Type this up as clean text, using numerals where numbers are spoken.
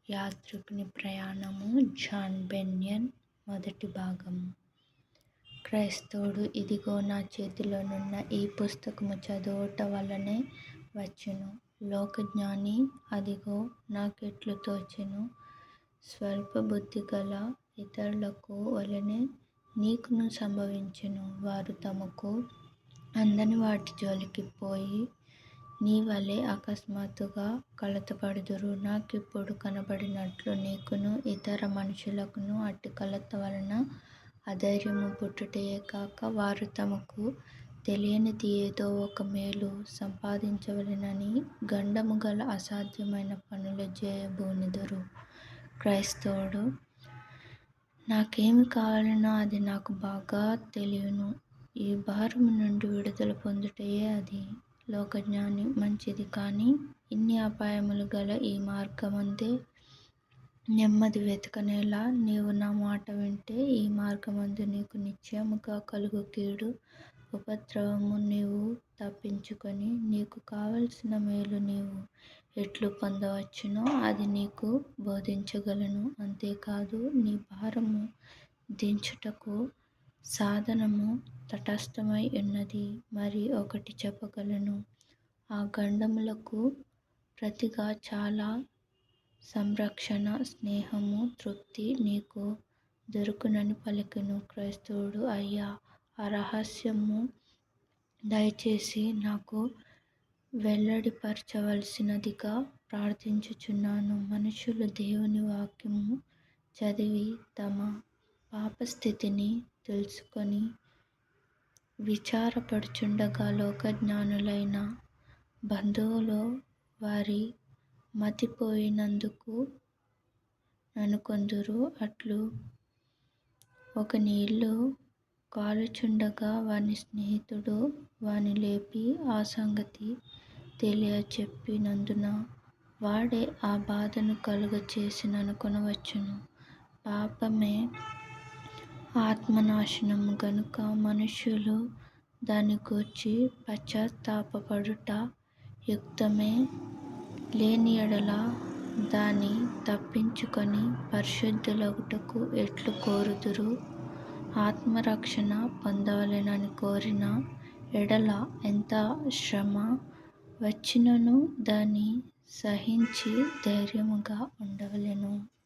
యాత్రికుని ప్రయాణము జాన్ బెన్యన్ మొదటి భాగము. క్రైస్తవుడు ఇదిగో నా చేతిలోనున్న ఈ పుస్తకము చదువుట వలనే వచ్చును. లోకజ్ఞాని అదిగో నాకెట్లు తోచెను. స్వల్పబుద్ధిగల ఇతరులకు వలెనే నీకును సంభవించును. వారు తమకు అందని వాటి జోలికి పోయి నీ వలె అకస్మాత్తుగా కలతపడుదురు. నాకిప్పుడు కనబడినట్లు నీకును ఇతర మనుషులకును అట్టి కలత వలన అధైర్యము పుట్టుటయే కాక, వారు తమకు తెలియనిది ఏదో ఒక మేలు సంపాదించవలెనని గండము గల అసాధ్యమైన పనులు చేయబూనిదురు. క్రైస్తవుడు నాకేమి కావలెనో అది నాకు బాగా తెలియును. ఈ భారము నుండి విడుదల పొందుటయే అది. లోకజ్ఞాని మంచిది కాని, ఇన్ని అపాయములు గల ఈ మార్గమందే నెమ్మది వెతకనేలా? నీవు నా మాట వింటే ఈ మార్గమందు నీకు నిశ్చయముగా కలుగు కీడు ఉపద్రవము నీవు తప్పించుకొని, నీకు కావలసిన మేలు నీవు ఎట్లు పొందవచ్చునో అది నీకు బోధించగలను. అంతేకాదు, నీ భారము దించుటకు సాధనము తటస్థమై ఉన్నది. మరి ఒకటి చెప్పగలను, ఆ గండములకు ప్రతిగా చాలా సంరక్షణ, స్నేహము, తృప్తి నీకు దొరుకునని పలికెను. క్రైస్తవుడు అయ్యా, ఆ రహస్యము దయచేసి నాకు వెల్లడిపరచవలసినదిగా ప్రార్థించుచున్నాను. మనుషులు దేవుని వాక్యము చదివి తమ పాపస్థితిని తెలుసుకొని విచారపడుచుండగా, లోకజ్ఞానులైన బంధువులు వారి మతిపోయినందుకు ననుకొందురు. అట్లు ఒకని ఇల్లు కాలుచుండగా వాని స్నేహితుడు వాని లేపి ఆ సంగతి తెలియచెప్పినందున వాడే ఆ బాధను కలుగచేసిననుకొనవచ్చును. పాపమే ఆత్మనాశనము గనుక మనుష్యులు దాని గూర్చి పశ్చాత్తాపపడుట యుక్తమే. లేని యెడల దాని తప్పించుకొని పరిశుద్ధులగుటకు ఎట్లు కోరుదురు? ఆత్మరక్షణ పొందవలెనని కోరిన ఎడల ఎంత శ్రమ వచ్చినను దాని సహించి ధైర్యముగా ఉండవలెను.